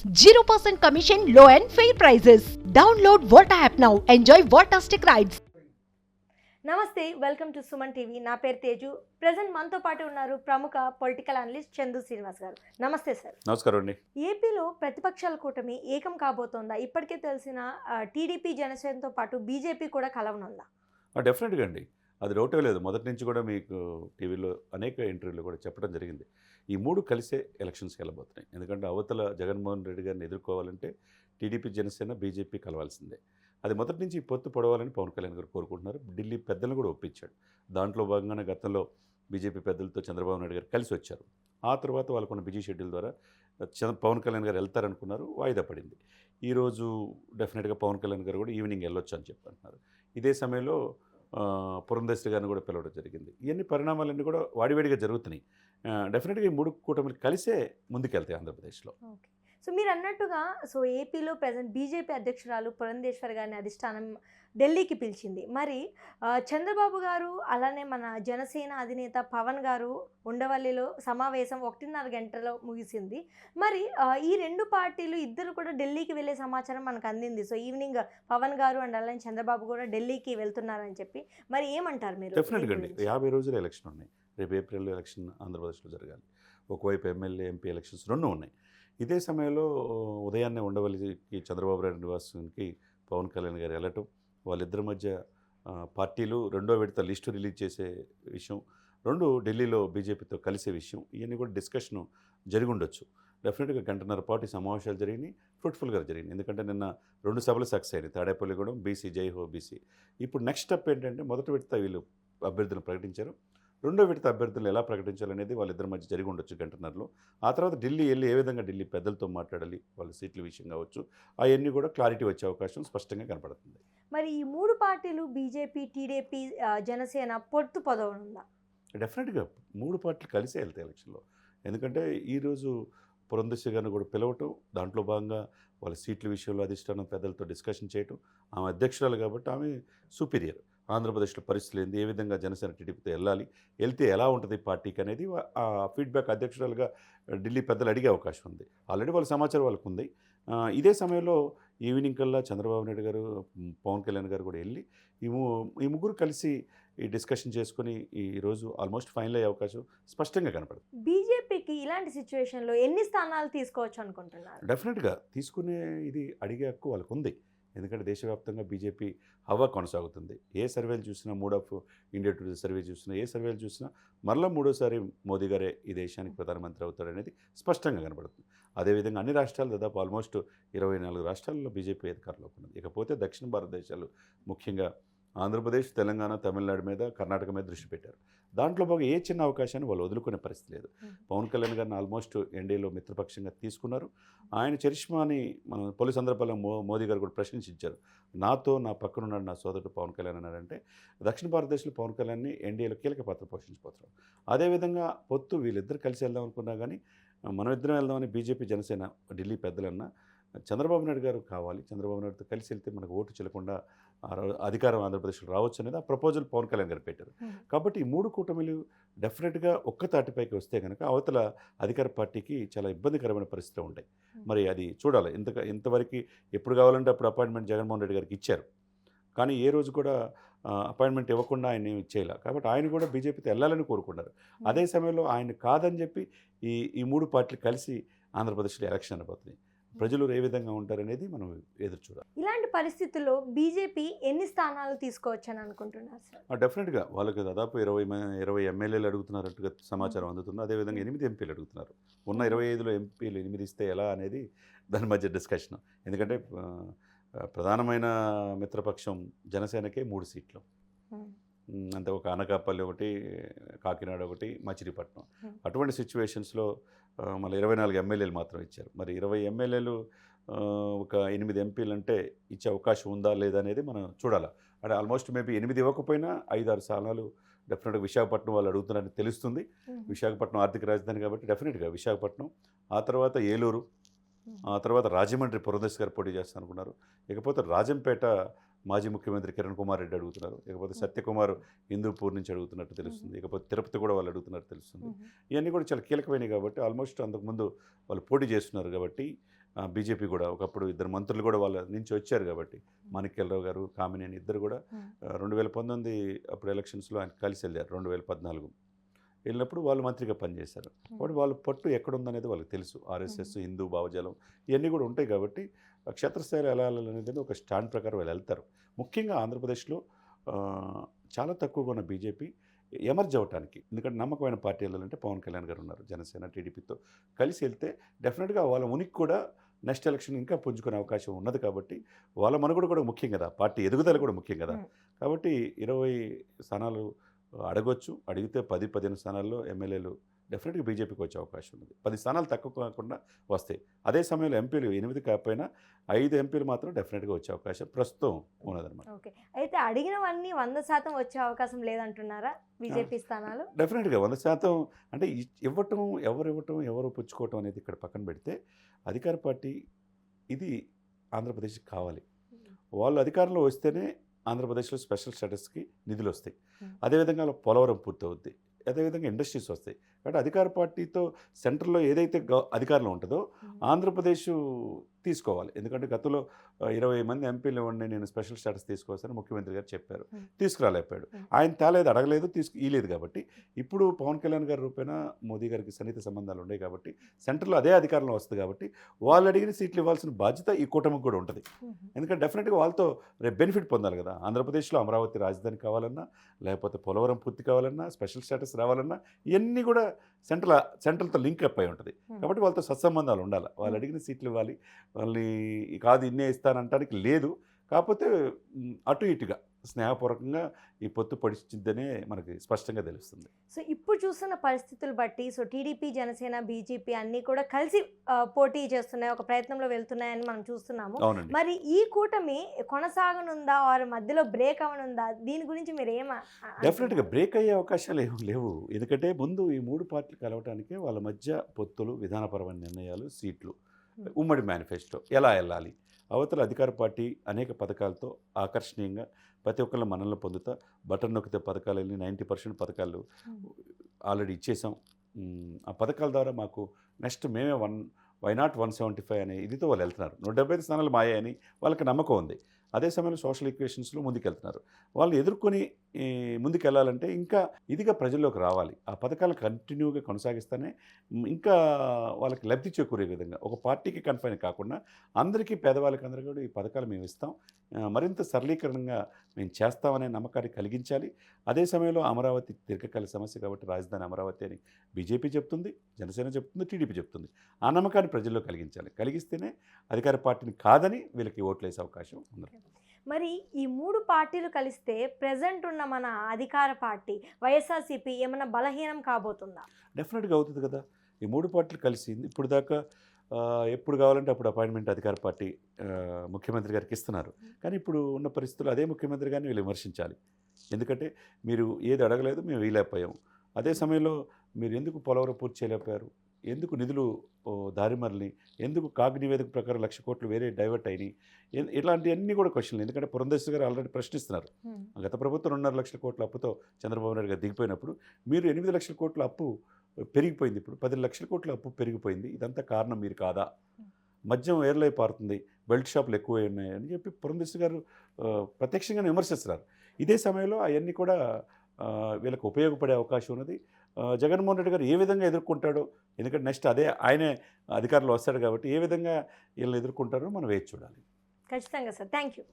0% commission, low and fair prices. Download Volta app now. Enjoy Voltastic rides. నమస్తే, welcome to Suman TV. నా పేరు Teju. Present మనతో పాటు ఉన్నారు ప్రముఖ పొలిటికల్ అనలిస్ట్ చందు శ్రీనివాస్ గారు. నమస్తే సార్. నమస్కారం అండి. ఏపీలో ప్రతిపక్షాల కూటమి ఏకం కాబోతోందా? ఇప్పటికే తెలిసిన టీడీపీ జనసేనతో పాటు బీజేపీ కూడా కలవనుందా? డెఫినెట్గా అండి, అది డౌటే లేదు. మొదటి నుంచి కూడా మీకు టీవీలో అనేక ఇంటర్వ్యూలో కూడా చెప్పడం జరిగింది. ఈ మూడు కలిసే ఎలక్షన్స్కి వెళ్ళబోతున్నాయి. ఎందుకంటే అవతల జగన్మోహన్ రెడ్డి గారిని ఎదుర్కోవాలంటే టీడీపీ జనసేన బీజేపీ కలవాల్సిందే. అది మొదటి నుంచి పొత్తు పొడవాలని పవన్ కళ్యాణ్ గారు కోరుకుంటున్నారు. ఢిల్లీ పెద్దలను కూడా ఒప్పించాడు. దాంట్లో భాగంగానే గతంలో బీజేపీ పెద్దలతో చంద్రబాబు నాయుడు గారు కలిసి వచ్చారు. ఆ తర్వాత వాళ్ళకున్న బిజీ షెడ్యూల్ ద్వారా పవన్ కళ్యాణ్ గారు వెళ్తారనుకున్నారు, వాయిదా పడింది. ఈరోజు డెఫినెట్గా పవన్ కళ్యాణ్ గారు కూడా ఈవినింగ్ వెళ్ళొచ్చు అని చెప్పంటున్నారు. ఇదే సమయంలో పురంధేశ్వరి గారిని కూడా పిలవడం జరిగింది. ఇవన్నీ పరిణామాలన్నీ కూడా వాడివేడిగా జరుగుతున్నాయి. డెఫినెట్గా ఈ మూడు కూటమిలు కలిసే ముందుకెళ్తాయి ఆంధ్రప్రదేశ్లో. ఓకే. సో మీరు అన్నట్టుగా ఏపీలో ప్రజెంట్ బీజేపీ అధ్యక్షురాలు పురంధేశ్వరి గారిని అధిష్టానం ఢిల్లీకి పిలిచింది. మరి చంద్రబాబు గారు అలానే మన జనసేన అధినేత పవన్ గారు ఉండవల్లిలో సమావేశం 1:30 గంటలో ముగిసింది. మరి ఈ రెండు పార్టీలు ఇద్దరు కూడా ఢిల్లీకి వెళ్ళే సమాచారం మనకు అందింది. సో ఈవినింగ్ పవన్ గారు అండ్ అలానే చంద్రబాబు కూడా ఢిల్లీకి వెళ్తున్నారని చెప్పి, మరి ఏమంటారు మీరు? డెఫినెట్గా అండి, 50 రోజులు ఎలక్షన్ ఉన్నాయి. రేపు ఏప్రిల్లో ఎలక్షన్ ఆంధ్రప్రదేశ్లో జరగాలి. ఒకవైపు ఎమ్మెల్యే ఎంపీ ఎలక్షన్స్ రెండు ఉన్నాయి. ఇదే సమయంలో ఉదయాన్నే ఉండవల్లికి చంద్రబాబు నాయుడు నివాసానికి పవన్ కళ్యాణ్ గారు వెళ్ళటం, వాళ్ళిద్దరి మధ్య పార్టీలు రెండో విడత లిస్టు రిలీజ్ చేసే విషయం, రెండు ఢిల్లీలో బీజేపీతో కలిసే విషయం, ఇవన్నీ కూడా డిస్కషను జరిగి ఉండొచ్చు. డెఫినెట్గా గంటన్నర పాటు సమావేశాలు జరిగినాయి, ఫ్రూట్ఫుల్గా జరిగినాయి. ఎందుకంటే నిన్న 2 సభలు సక్సెస్ అయినాయి. తాడేపల్లిగూడెం బీసీ, జై హో బీసీ. ఇప్పుడు నెక్స్ట్ స్టెప్ ఏంటంటే మొదటి విడత వీళ్ళు అభ్యర్థులను ప్రకటించారు. రెండో విడత అభ్యర్థులు ఎలా ప్రకటించాలనేది వాళ్ళిద్దరి మధ్య జరిగి ఉండొచ్చు గంటన్నరలో. ఆ తర్వాత ఢిల్లీ వెళ్ళి ఏ విధంగా ఢిల్లీ పెద్దలతో మాట్లాడాలి, వాళ్ళ సీట్ల విషయం కావచ్చు, అవన్నీ కూడా క్లారిటీ వచ్చే అవకాశం స్పష్టంగా కనపడుతుంది. మరి ఈ మూడు పార్టీలు బీజేపీ, టీడీపీ, జనసేన పొత్తు పొదవనుందా? డెఫినెట్గా మూడు పార్టీలు కలిసే వెళ్తాయి ఎలక్షన్లో. ఎందుకంటే ఈరోజు పురంధేశ్వరి గారిని కూడా పిలవటం, దాంట్లో భాగంగా వాళ్ళ సీట్ల విషయంలో అధిష్టానం పెద్దలతో డిస్కషన్ చేయటం. ఆమె అధ్యక్షురాలు కాబట్టి ఆమె సుపీరియర్. ఆంధ్రప్రదేశ్లో పరిస్థితులు ఏంది, ఏ విధంగా జనసేన టీడీపీతో వెళ్తే ఎలా ఉంటుంది పార్టీకి అనేది ఆ ఫీడ్బ్యాక్ అధ్యక్షురాలుగా ఢిల్లీ పెద్దలు అడిగే అవకాశం ఉంది. ఆల్రెడీ వాళ్ళ సమాచారం వాళ్ళకు ఉంది. ఇదే సమయంలో ఈవినింగ్ కల్లా చంద్రబాబు నాయుడు గారు, పవన్ కళ్యాణ్ గారు కూడా వెళ్ళి ఈ ముగ్గురు కలిసి ఈ డిస్కషన్ చేసుకుని ఈరోజు ఆల్మోస్ట్ ఫైనల్ అయ్యే అవకాశం స్పష్టంగా కనపడుతుంది. బీజేపీకి ఇలాంటి సిచ్యువేషన్లో ఎన్ని స్థానాలు తీసుకోవచ్చు అనుకుంటున్నారు? డెఫినెట్గా తీసుకునే ఇది అడిగే హక్కు వాళ్ళకు ఉంది. ఎందుకంటే దేశవ్యాప్తంగా బీజేపీ హవా కొనసాగుతుంది. ఏ సర్వేలు చూసినా, mood of India today survey చూసినా, ఏ సర్వేలు చూసినా మరలా మూడోసారి మోదీ గారే ఈ దేశానికి ప్రధానమంత్రి అవుతాడనేది స్పష్టంగా కనబడుతుంది. అదేవిధంగా అన్ని రాష్ట్రాలు దాదాపు ఆల్మోస్ట్ 24 రాష్ట్రాల్లో బీజేపీ అధికారంలోకి ఉన్నది. ఇకపోతే దక్షిణ భారతదేశాలు ముఖ్యంగా ఆంధ్రప్రదేశ్, తెలంగాణ, తమిళనాడు మీద, కర్ణాటక మీద దృష్టి పెట్టారు. దాంట్లో బాగా ఏ చిన్న అవకాశాన్ని వాళ్ళు వదులుకునే పరిస్థితి లేదు. పవన్ కళ్యాణ్ గారిని ఆల్మోస్ట్ ఎన్డీఏలో మిత్రపక్షంగా తీసుకున్నారు. ఆయన చరిష్మాని మనం పలు సందర్భాల్లో మోదీ గారు కూడా ప్రశంసించారు. నాతో నా పక్కనున్నాడు నా సోదరుడు పవన్ కళ్యాణ్ అన్నారంటే దక్షిణ భారతదేశంలో పవన్ కళ్యాణ్ని ఎన్డీఏలో కీలక పాత్ర పోషించబోతున్నారు. అదేవిధంగా పొత్తు వీళ్ళిద్దరు కలిసి వెళ్దాం అనుకున్నా కానీ మనం ఇద్దరం వెళ్దామని బీజేపీ, జనసేన ఢిల్లీ పెద్దలన్నా చంద్రబాబు నాయుడు గారు కావాలి, చంద్రబాబు నాయుడుతో కలిసి వెళ్తే మనకు ఓటు చెల్లకుండా అధికారం ఆంధ్రప్రదేశ్లో రావచ్చు అనేది ఆ ప్రపోజల్ పవన్ కళ్యాణ్ గారు పెట్టారు. కాబట్టి ఈ మూడు కూటమిలు డెఫినెట్గా ఒక్క తాటిపైకి వస్తే కనుక అవతల అధికార పార్టీకి చాలా ఇబ్బందికరమైన పరిస్థితులు ఉంటాయి. మరి అది చూడాలి. ఇంతవరకు ఎప్పుడు కావాలంటే అప్పుడు అపాయింట్మెంట్ జగన్మోహన్ రెడ్డి గారికి ఇచ్చారు. కానీ ఏ రోజు కూడా అపాయింట్మెంట్ ఇవ్వకుండా ఆయన చేయలే. కాబట్టి ఆయన కూడా బీజేపీతో వెళ్ళాలని కోరుకున్నారు. అదే సమయంలో ఆయన కాదని చెప్పి ఈ మూడు పార్టీలు కలిసి ఆంధ్రప్రదేశ్లో ఎలక్షన్ అయిపోతుంది. ప్రజలు ఏ విధంగా ఉంటారనేది మనం ఎదురు చూడాలి. ఇలాంటి పరిస్థితుల్లో బీజేపీ ఎన్ని స్థానాలు తీసుకోవచ్చు అని అనుకుంటున్నారు సార్? డెఫినెట్గా వాళ్ళకి దాదాపు 20 ఎమ్మెల్యేలు అడుగుతున్నారట్టుగా సమాచారం అందుతుంది. అదేవిధంగా 8 ఎంపీలు అడుగుతున్నారు. ఉన్న 25లో ఎంపీలు 8 ఇస్తే ఎలా అనేది దాని మధ్య డిస్కషన్. ఎందుకంటే ప్రధానమైన మిత్రపక్షం జనసేనకే 3 సీట్లు. అంటే ఒక అనకాపల్లి ఒకటి, కాకినాడ ఒకటి, మచిలీపట్నం. అటువంటి సిచ్యువేషన్స్లో మళ్ళీ 24 ఎమ్మెల్యేలు మాత్రం ఇచ్చారు. మరి 20 ఎమ్మెల్యేలు ఒక 8 ఎంపీలు అంటే ఇచ్చే అవకాశం ఉందా లేదా అనేది మనం చూడాలి. అంటే ఆల్మోస్ట్ మేబీ 8 ఇవ్వకపోయినా 5-6 స్థానాలు డెఫినెట్గా విశాఖపట్నం వాళ్ళు అడుగుతున్నారని తెలుస్తుంది. విశాఖపట్నం ఆర్థిక రాజధాని కాబట్టి డెఫినెట్గా విశాఖపట్నం, ఆ తర్వాత ఏలూరు, ఆ తర్వాత రాజమండ్రి పురంధేశ్వరి గారు పోటీ చేస్తాను అనుకున్నారు. ఇకపోతే రాజంపేట మాజీ ముఖ్యమంత్రి కిరణ్ కుమార్ రెడ్డి అడుగుతున్నారు. ఇకపోతే సత్యకుమార్ హిందూపూర్ నుంచి అడుగుతున్నట్టు తెలుస్తుంది. ఇకపోతే తిరుపతి కూడా వాళ్ళు అడుగుతున్నట్టు తెలుస్తుంది. ఇవన్నీ కూడా చాలా కీలకమైనవి కాబట్టి ఆల్మోస్ట్ అంతకుముందు వాళ్ళు పోటీ చేస్తున్నారు కాబట్టి బీజేపీ కూడా ఒకప్పుడు ఇద్దరు మంత్రులు కూడా వాళ్ళ నుంచి వచ్చారు కాబట్టి మాణిక్యాలరావు గారు కామినేని ఇద్దరు కూడా 2019 అప్పుడు ఎలక్షన్స్లో ఆయన కలిసి వెళ్ళారు 2014 వెళ్ళినప్పుడు వాళ్ళు మంత్రిగా పనిచేశారు కాబట్టి వాళ్ళ పట్టు ఎక్కడుందనేది వాళ్ళకి తెలుసు. ఆర్ఎస్ఎస్ హిందూ భావజాలం ఇవన్నీ కూడా ఉంటాయి కాబట్టి క్షేత్రస్థాయిలో ఎలా వెళ్ళాలనేది ఒక స్టాండ్ ప్రకారం వాళ్ళు వెళ్తారు. ముఖ్యంగా ఆంధ్రప్రదేశ్లో చాలా తక్కువగా ఉన్న బీజేపీ ఎమర్జ్ అవ్వటానికి, ఎందుకంటే నమ్మకమైన పార్టీ వెళ్ళాలంటే పవన్ కళ్యాణ్ గారు ఉన్నారు, జనసేన టీడీపీతో కలిసి వెళ్తే డెఫినెట్గా వాళ్ళ ఉనికి కూడా నెక్స్ట్ ఎలక్షన్ ఇంకా పుంజుకునే అవకాశం ఉన్నది. కాబట్టి వాళ్ళ మనుగడ కూడా ముఖ్యం కదా, పార్టీ ఎదుగుదల కూడా ముఖ్యం కదా. కాబట్టి 20 స్థానాలు అడగొచ్చు, అడిగితే 10-15 స్థానాల్లో ఎమ్మెల్యేలు డెఫినెట్గా బీజేపీకి వచ్చే అవకాశం ఉంది. 10 స్థానాలు తక్కువ కాకుండా వస్తాయి. అదే సమయంలో ఎంపీలు 8 కాకపోయినా 5 ఎంపీలు మాత్రం డెఫినెట్గా వచ్చే అవకాశం ప్రస్తుతం ఉన్నదన్నమాట. ఓకే, అయితే అడిగినవన్నీ 100% వచ్చే అవకాశం లేదంటున్నారా బీజేపీ స్థానాలు? డెఫినెట్గా 100% అంటే ఇవ్వటం ఎవరు పుచ్చుకోవటం అనేది ఇక్కడ పక్కన పెడితే అధికార పార్టీ ఇది ఆంధ్రప్రదేశ్కి కావాలి. వాళ్ళు అధికారంలో వస్తేనే ఆంధ్రప్రదేశ్లో స్పెషల్ స్టేటస్కి నిధులు వస్తాయి. అదేవిధంగా పోలవరం పూర్తవుద్ది, అదేవిధంగా ఇండస్ట్రీస్ వస్తాయి. కాబట్టి అధికార పార్టీతో సెంటర్లో ఏదైతే అధికారంలో ఉంటుందో ఆంధ్రప్రదేశ్ తీసుకోవాలి. ఎందుకంటే గతంలో 20 మంది ఎంపీలు ఇవ్వండి నేను స్పెషల్ స్టేటస్ తీసుకోవచ్చని ముఖ్యమంత్రి గారు చెప్పారు, తీసుకురాలేపాడు. ఆయన తేలేదు, అడగలేదు, ఇయ్యలేదు. కాబట్టి ఇప్పుడు పవన్ కళ్యాణ్ గారి రూపేణ మోదీ గారికి సన్నిహిత సంబంధాలు ఉన్నాయి కాబట్టి సెంటర్లో అదే అధికారంలో వస్తుంది. కాబట్టి వాళ్ళు అడిగిన సీట్లు ఇవ్వాల్సిన బాధ్యత ఈ కూటమికి కూడా ఉంటుంది. ఎందుకంటే డెఫినెట్గా వాళ్ళతో రేపు బెనిఫిట్ పొందాలి కదా. ఆంధ్రప్రదేశ్లో అమరావతి రాజధాని కావాలన్నా, లేకపోతే పోలవరం పూర్తి కావాలన్నా, స్పెషల్ స్టేటస్ రావాలన్నా ఇవన్నీ కూడా సెంట్రల్తో లింక్ అప్ అయి ఉంటుంది. కాబట్టి వాళ్ళతో సత్సంబంధాలు ఉండాలి. వాళ్ళు అడిగిన సీట్లు ఇవ్వాలి, వాళ్ళని కాదు ఇన్నే ఇస్తానంటానికి లేదు. కాకపోతే అటు ఇటుగా స్నేహపూర్వకంగా ఈ పొత్తు పడిచిద్దనే మనకి స్పష్టంగా తెలుస్తుంది. సో ఇప్పుడు చూస్తున్న పరిస్థితులు బట్టి సో టీడీపీ, జనసేన, బీజేపీ అన్నీ కూడా కలిసి పోటీ చేస్తున్నాయి, ఒక ప్రయత్నంలో వెళ్తున్నాయని మనం చూస్తున్నాము. అవునండి. మరి ఈ కూటమి కొనసాగనుందా, వారి మధ్యలో బ్రేక్ అవనుందా? దీని గురించి మీరు డెఫినెట్గా బ్రేక్ అయ్యే అవకాశాలు ఏమి లేవు. ఎందుకంటే ముందు ఈ 3 పార్టీలు కలవటానికి వాళ్ళ మధ్య పొత్తులు, విధానపరమైన నిర్ణయాలు, సీట్లు, ఉమ్మడి మేనిఫెస్టో ఎలా వెళ్ళాలి, అవతల అధికార పార్టీ అనేక పథకాలతో ఆకర్షణీయంగా ప్రతి ఒక్కళ్ళ మనల్ని పొందుతా బటన్ నొక్కితే పథకాలు వెళ్ళి 90% పథకాలు ఆల్రెడీ ఇచ్చేసాం. ఆ పథకాల ద్వారా మాకు నెక్స్ట్ మేమే వై నాట్ 175 అనే ఇదితో వాళ్ళు వెళ్తున్నారు. 175 స్థానాలు మాయే అని వాళ్ళకి నమ్మకం ఉంది. అదే సమయంలో సోషల్ ఈక్వేషన్స్లో ముందుకెళ్తున్నారు. వాళ్ళు ఎదుర్కొని ముందుకెళ్ళాలంటే ఇంకా ఇదిగా ప్రజల్లోకి రావాలి. ఆ పథకాలు కంటిన్యూగా కొనసాగిస్తేనే ఇంకా వాళ్ళకి లబ్ధి చేకూరే విధంగా ఒక పార్టీకి కన్ఫైన్ కాకుండా అందరికీ, పేదవాళ్ళకి అందరికీ కూడా ఈ పథకాలు మేము ఇస్తాం, మరింత సరళీకరణంగా మేము చేస్తామనే నమ్మకాన్ని కలిగించాలి. అదే సమయంలో అమరావతి దీర్ఘకాల సమస్య కాబట్టి రాజధాని అమరావతి అని బీజేపీ చెప్తుంది, జనసేన చెప్తుంది, టీడీపీ చెప్తుంది. ఆ నమ్మకాన్ని ప్రజల్లో కలిగించాలి. కలిగిస్తేనే అధికార పార్టీని కాదని వీళ్ళకి ఓట్లు వేసే అవకాశం ఉంది. మరి ఈ 3 పార్టీలు కలిస్తే ప్రెజెంట్ ఉన్న మన అధికార పార్టీ వైఎస్ఆర్సీపీ ఏమైనా బలహీనం కాబోతుందా? డెఫినెట్గా అవుతుంది కదా. ఈ 3 పార్టీలు కలిసి ఇప్పుడు దాకా ఎప్పుడు కావాలంటే అప్పుడు అపాయింట్మెంట్ అధికార పార్టీ ముఖ్యమంత్రి గారికి ఇస్తున్నారు. కానీ ఇప్పుడు ఉన్న పరిస్థితుల్లో అదే ముఖ్యమంత్రి గారిని వీళ్ళు విమర్శించాలి. ఎందుకంటే మీరు ఏది అడగలేదు, మేము వీలైపోయాం. అదే సమయంలో మీరు ఎందుకు పోలవరం పూర్తి చేయలేకపోయారు, ఎందుకు నిధులు దారిమరలి, ఎందుకు కాగ్ నివేదిక ప్రకారం 1,00,000 కోట్లు వేరే డైవర్ట్ అయినాయి, ఇట్లాంటివన్నీ కూడా క్వశ్చన్లు. ఎందుకంటే పురంధేశ్వరి గారు ఆల్రెడీ ప్రశ్నిస్తున్నారు. గత ప్రభుత్వం 2.5 లక్షల కోట్ల అప్పుతో చంద్రబాబు నాయుడు గారు దిగిపోయినప్పుడు మీరు 8 లక్షల కోట్ల అప్పు పెరిగిపోయింది, ఇప్పుడు 10 లక్షల కోట్ల అప్పు పెరిగిపోయింది, ఇదంతా కారణం మీరు కాదా, మద్యం ఏర్లై పారుతుంది, బెల్ట్ షాపులు ఎక్కువ ఉన్నాయి అని చెప్పి పురంధేశ్వరి గారు ప్రత్యక్షంగానే విమర్శిస్తున్నారు. ఇదే సమయంలో అవన్నీ కూడా వీళ్ళకి ఉపయోగపడే అవకాశం ఉన్నది. జగన్మోహన్ రెడ్డి గారు ఏ విధంగా ఎదుర్కొంటాడో, ఎందుకంటే నెక్స్ట్ అదే ఆయనే అధికారంలో వస్తాడు కాబట్టి ఏ విధంగా వీళ్ళని ఎదుర్కొంటారో మనం వేచి చూడాలి. ఖచ్చితంగా సార్. Thank you.